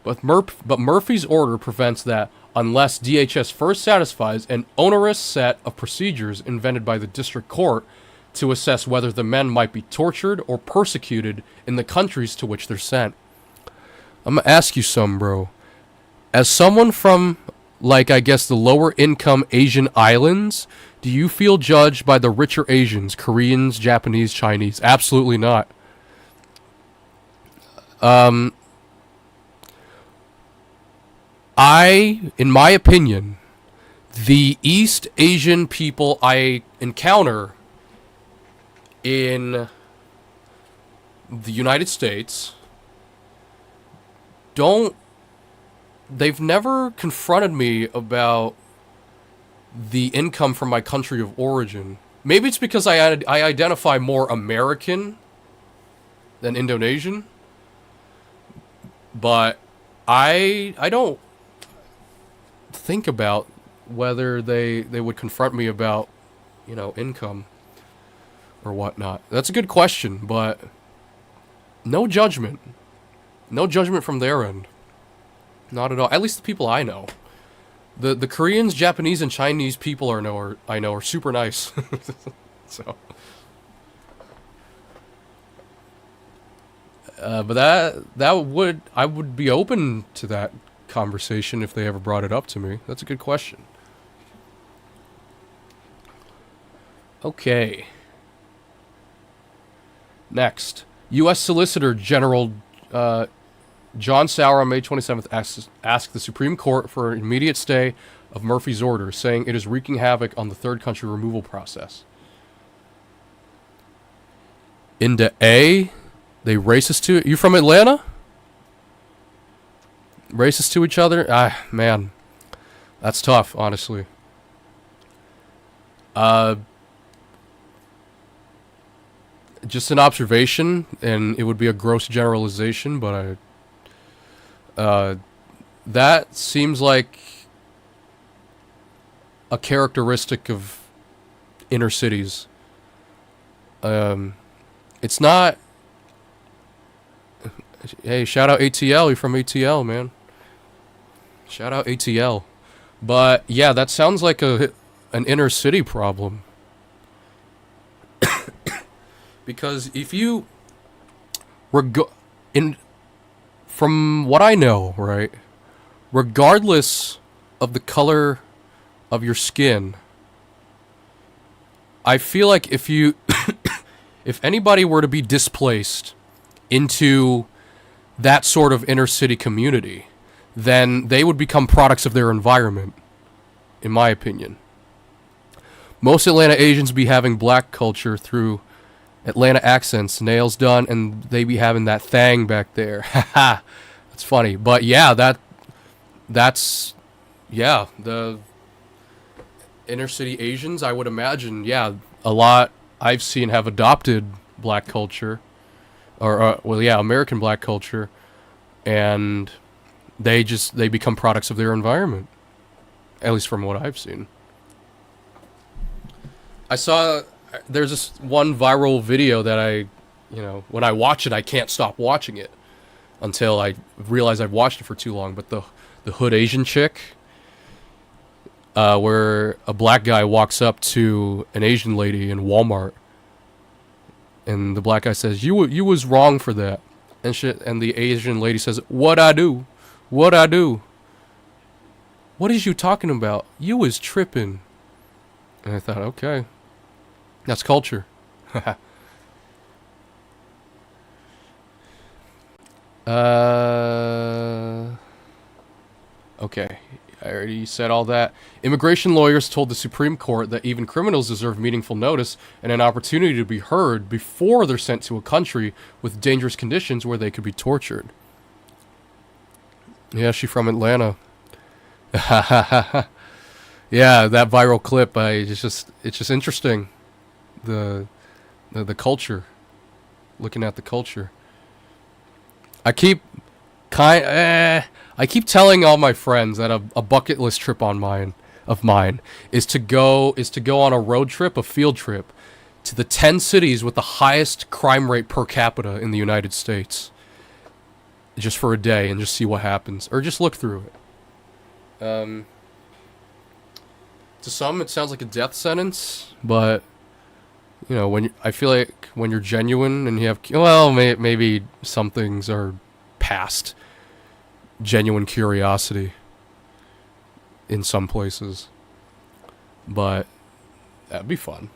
But Murphy's order prevents that unless DHS first satisfies an onerous set of procedures invented by the district court to assess whether the men might be tortured or persecuted in the countries to which they're sent. I'm gonna ask you something, bro. As someone from, like, I guess the lower income Asian islands, do you feel judged by the richer Asians, Koreans, Japanese, Chinese? Absolutely not. In my opinion, the East Asian people I encounter in the United States they've never confronted me about the income from my country of origin. Maybe it's because I identify more American than Indonesian, but I don't think about whether they would confront me about, income or whatnot. That's a good question, but no judgment. No judgment from their end. Not at all. At least the people I know. The Koreans, Japanese, and Chinese people I know are super nice. So, but I would be open to that conversation if they ever brought it up to me. That's a good question. Okay. Next, U.S. Solicitor General John Sauer on May 27th asked the Supreme Court for an immediate stay of Murphy's order, saying it is wreaking havoc on the third country removal process. Into A, they racist to... You from Atlanta? Racist to each other? Ah, man. That's tough, honestly. Just an observation, and it would be a gross generalization, but that seems like a characteristic of inner cities. It's not... Hey, shout out ATL. You're from ATL, man. Shout out ATL. But, yeah, that sounds like an inner city problem. Because if you from what I know, right, regardless of the color of your skin, I feel like if you if anybody were to be displaced into that sort of inner city community, then they would become products of their environment, in my opinion. Most Atlanta Asians be having black culture through Atlanta accents, nails done, and they be having that thang back there. Haha, that's funny. But yeah, that's the inner city Asians, I would imagine, yeah, a lot I've seen have adopted black culture, or American black culture, and they become products of their environment, at least from what I've seen. I saw there's this one viral video that when I watch it, I can't stop watching it until I realize I've watched it for too long. But the hood Asian chick, where a black guy walks up to an Asian lady in Walmart, and the black guy says, "You was wrong for that," and shit. And the Asian lady says, "What I do? What I do? What is you talking about? You was tripping." And I thought, okay, that's culture. Okay, I already said all that. Immigration lawyers told the Supreme Court that even criminals deserve meaningful notice and an opportunity to be heard before they're sent to a country with dangerous conditions where they could be tortured. Yeah, she's from Atlanta. Yeah, that viral clip. It's just interesting. The culture. Looking at the culture. I keep telling all my friends that a bucket list trip of mine is to go on a road trip, a field trip, to the 10 cities with the highest crime rate per capita in the United States. Just for a day and just see what happens, or just look through it. To some, it sounds like a death sentence, but I feel like when you're genuine and you have, maybe some things are past genuine curiosity in some places, but that'd be fun.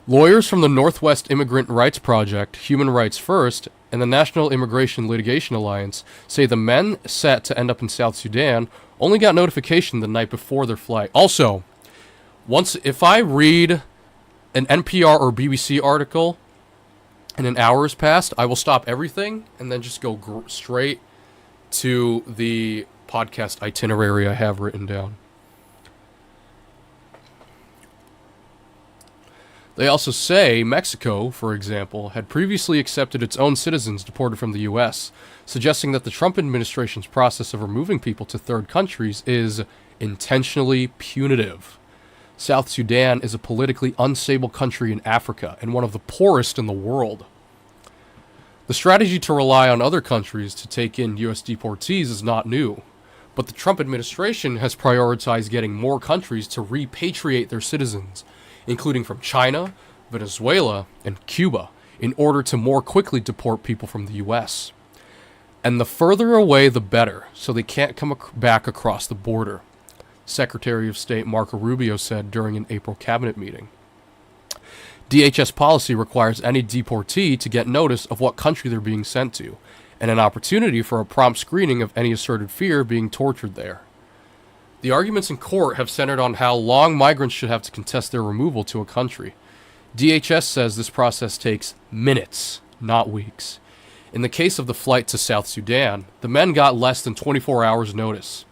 Lawyers from the Northwest Immigrant Rights Project, Human Rights First, and the National Immigration Litigation Alliance say the men set to end up in South Sudan only got notification the night before their flight. Also, if I read an NPR or BBC article and an hour has passed, I will stop everything and then just go straight to the podcast itinerary I have written down. They also say Mexico, for example, had previously accepted its own citizens deported from the U.S., suggesting that the Trump administration's process of removing people to third countries is intentionally punitive. South Sudan is a politically unstable country in Africa and one of the poorest in the world. The strategy to rely on other countries to take in U.S. deportees is not new, but the Trump administration has prioritized getting more countries to repatriate their citizens, including from China, Venezuela, and Cuba, in order to more quickly deport people from the U.S. And the further away, the better, so they can't come back across the border, Secretary of State Marco Rubio said during an April cabinet meeting. DHS policy requires any deportee to get notice of what country they're being sent to, and an opportunity for a prompt screening of any asserted fear being tortured there. The arguments in court have centered on how long migrants should have to contest their removal to a country. DHS says this process takes minutes, not weeks. In the case of the flight to South Sudan, the men got less than 24 hours notice.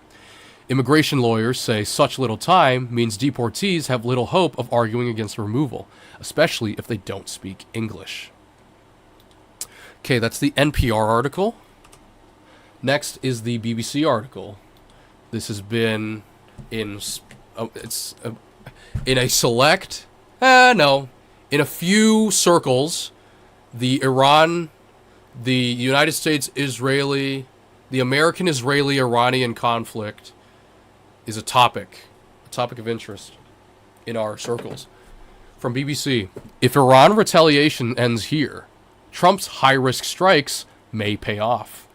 Immigration lawyers say such little time means deportees have little hope of arguing against removal, especially if they don't speak English. Okay, that's the NPR article. Next is the BBC article. This has been in a few circles. The United States-Israeli, the American-Israeli-Iranian conflict is a topic of interest in our circles. From BBC, if Iran retaliation ends here, Trump's high-risk strikes may pay off.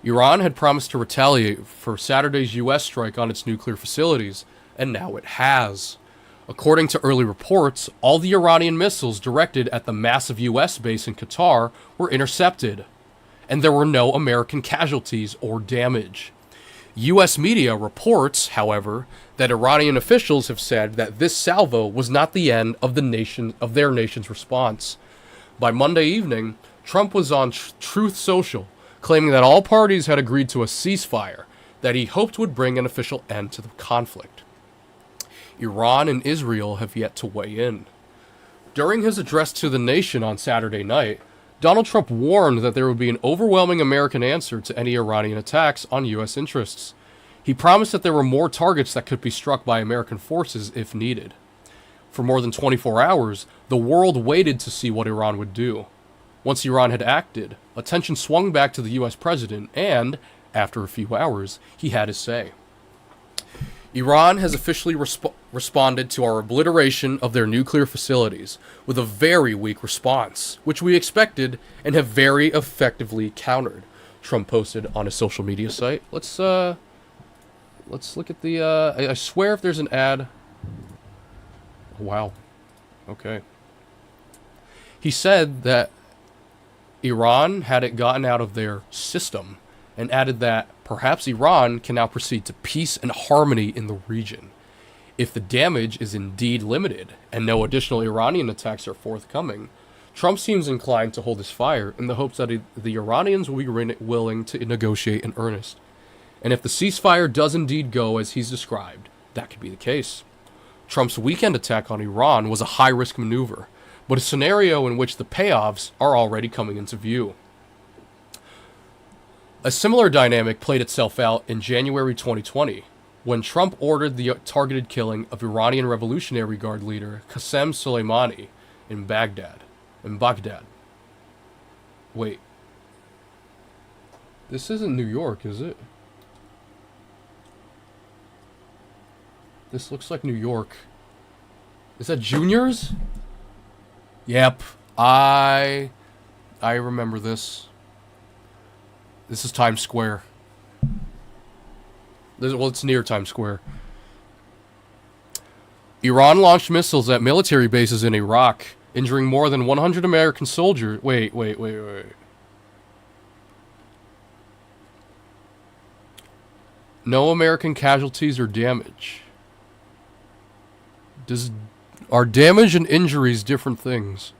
Iran had promised to retaliate for Saturday's U.S. strike on its nuclear facilities, and now it has. According to early reports, all the Iranian missiles directed at the massive U.S. base in Qatar were intercepted, and there were no American casualties or damage. U.S. media reports, however, that Iranian officials have said that this salvo was not the end of their nation's response. By Monday evening, Trump was on Truth Social, claiming that all parties had agreed to a ceasefire that he hoped would bring an official end to the conflict. Iran and Israel have yet to weigh in. During his address to the nation on Saturday night, Donald Trump warned that there would be an overwhelming American answer to any Iranian attacks on U.S. interests. He promised that there were more targets that could be struck by American forces if needed. For more than 24 hours, the world waited to see what Iran would do. Once Iran had acted, attention swung back to the U.S. president, and, after a few hours, he had his say. Iran has officially responded to our obliteration of their nuclear facilities with a very weak response, which we expected and have very effectively countered, Trump posted on his social media site. Let's look at the, I swear if there's an ad. Wow. Okay. He said that Iran had it gotten out of their system, and added that perhaps Iran can now proceed to peace and harmony in the region. If the damage is indeed limited and no additional Iranian attacks are forthcoming, Trump seems inclined to hold his fire in the hopes that the Iranians will be willing to negotiate in earnest. And if the ceasefire does indeed go as he's described, that could be the case. Trump's weekend attack on Iran was a high-risk maneuver, but a scenario in which the payoffs are already coming into view. A similar dynamic played itself out in January 2020, when Trump ordered the targeted killing of Iranian Revolutionary Guard leader Qasem Soleimani in Baghdad. Wait. This isn't New York, is it? This looks like New York. Is that Junior's? Yep. I remember this. This is Times Square. Well, it's near Times Square. Iran launched missiles at military bases in Iraq, injuring more than 100 American soldiers. Wait. No American casualties or damage. Are damage and injuries different things?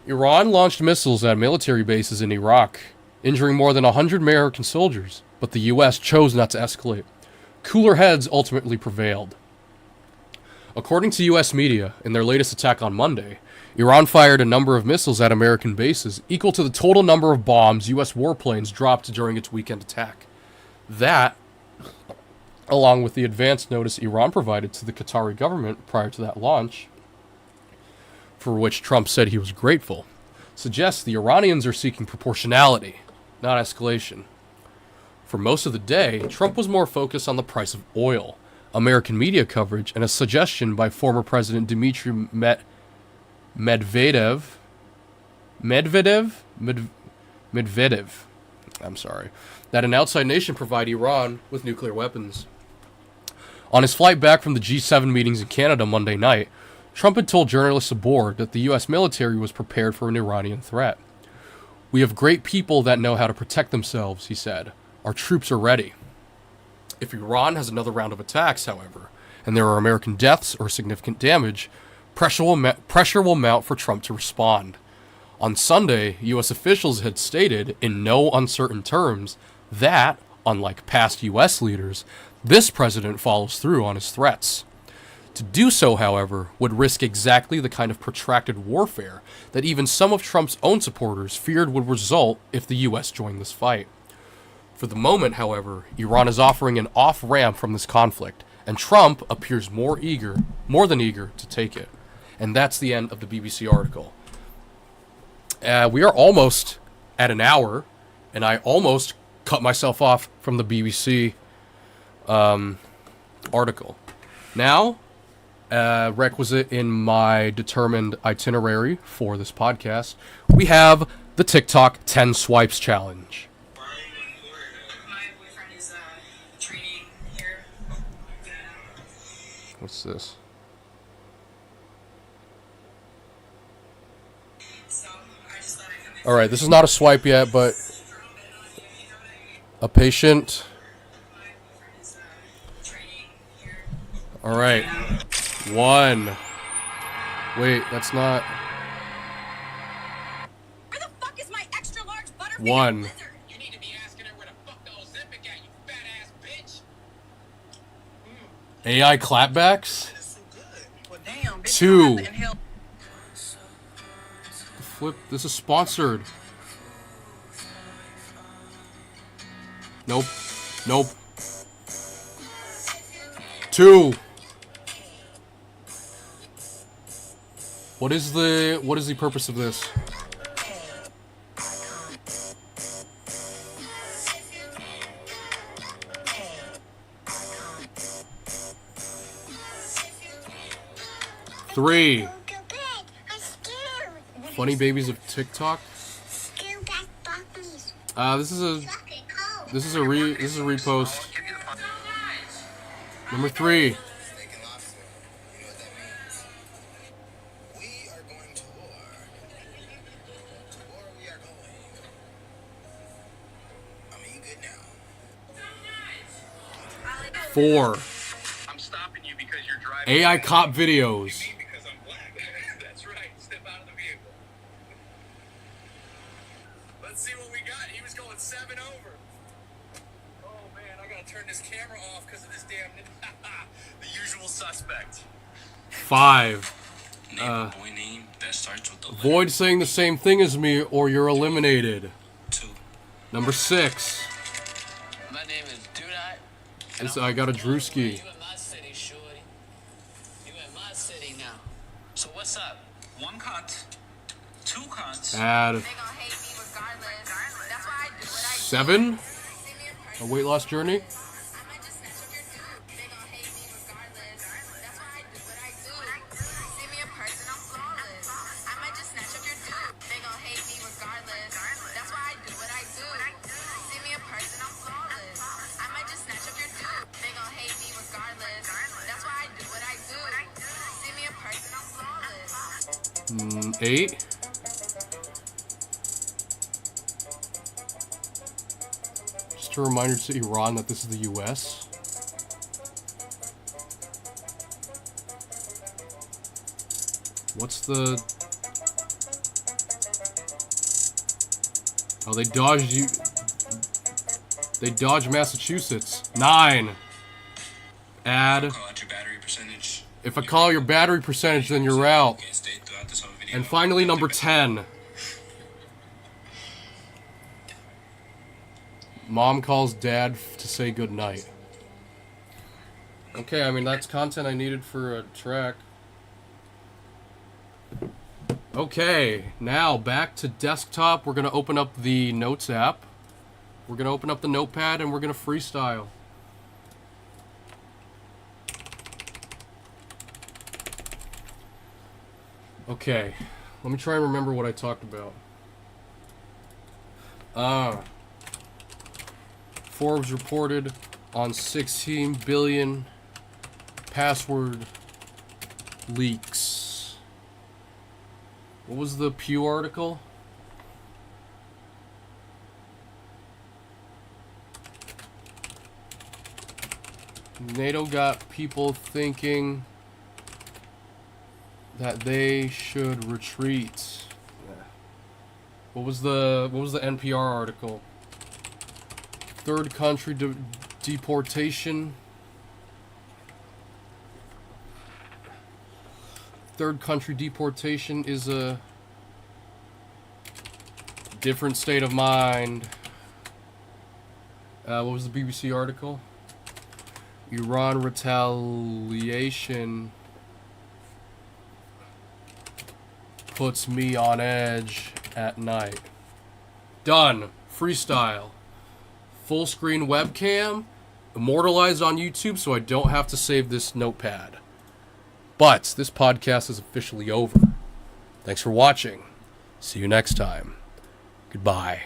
Iran launched missiles at military bases in Iraq, injuring more than 100 American soldiers, but the U.S. chose not to escalate. Cooler heads ultimately prevailed. According to U.S. media, in their latest attack on Monday, Iran fired a number of missiles at American bases equal to the total number of bombs U.S. warplanes dropped during its weekend attack. That, along with the advance notice Iran provided to the Qatari government prior to that launch, for which Trump said he was grateful, suggests the Iranians are seeking proportionality, not escalation. For most of the day, Trump was more focused on the price of oil, American media coverage, and a suggestion by former President Dmitry Medvedev, that an outside nation provide Iran with nuclear weapons. On his flight back from the G7 meetings in Canada Monday night, Trump had told journalists aboard that the U.S. military was prepared for an Iranian threat. "We have great people that know how to protect themselves," he said. "Our troops are ready." If Iran has another round of attacks, however, and there are American deaths or significant damage, pressure will mount for Trump to respond. On Sunday, U.S. officials had stated, in no uncertain terms, that, unlike past U.S. leaders, this president follows through on his threats. To do so, however, would risk exactly the kind of protracted warfare that even some of Trump's own supporters feared would result if the U.S. joined this fight. For the moment, however, Iran is offering an off-ramp from this conflict, and Trump appears more than eager to take it. And that's the end of the BBC article. We are almost at an hour, and I almost cut myself off from the BBC article. Now, requisite in my determined itinerary for this podcast, we have the TikTok 10 swipes challenge. My boyfriend is training here. What's this? So I just thought I'd come in. All right, this is not a swipe yet, but a patient. My boyfriend is training here. All right, 1. Wait, that's not Where the fuck is my extra large butterfinger 1. blizzard? You need to be asking her where the fuck the Ozempic at, you fat ass bitch. AI clapbacks. Well, damn, bitch. 2. You don't have to inhale. Flip. This is sponsored. Nope. Nope. 2. What is the purpose of this? Three. Funny babies of TikTok. This is a repost. Number 3. We are going to war. To war we are going. I mean, you good now. 4. I'm stopping you because you're driving. AI cop videos. Because I'm black. That's right. Step out of the vehicle. Let's see what we got. He was going 7 over. Oh man, I gotta turn this camera off because of this damn. The usual suspect. 5. Name a boy name that starts with the letter Avoid saying the same thing as me or you're eliminated. 2. Number 6. My name is Dudot. I got a Drewski. You in my city, shorty. You in my city now. So what's up? 1 cunt. 2 cunts. Add They gon' hate me regardless. That's why I do what I do. 7. See me in A person. weight loss journey. I might just snatch up your dude. They gon' hate me regardless. That's why I do what I do. See me in person, I'm flawless. I might just snatch up your dude. They gon' hate me regardless. That's why I do what I do. See me in person, I'm flawless. I might just snatch up your dude. They gon' hate me regardless. That's why I do what I do. See me in person, I'm flawless. 8. Just a reminder to Iran that this is the US. What's the... Oh, they dodged you... They dodged Massachusetts. 9. Add... call out your battery percentage. If I call your battery percentage, then you're out. Okay, stay throughout this whole video. And finally, number 10. Mom calls dad to say goodnight. Okay, I mean, that's content I needed for a track. Okay, now back to desktop. We're going to open up the Notes app. We're going to open up the notepad and we're going to freestyle. Okay, let me try and remember what I talked about. Forbes reported on 16 billion password leaks. What was the Pew article? NATO got people thinking that they should retreat. What was the NPR article? Third country deportation. Third country deportation is a different state of mind. What was the BBC article? Iran retaliation puts me on edge at night. Done. Freestyle. Full screen webcam. Immortalized on YouTube so I don't have to save this notepad. But this podcast is officially over. Thanks for watching. See you next time. Goodbye.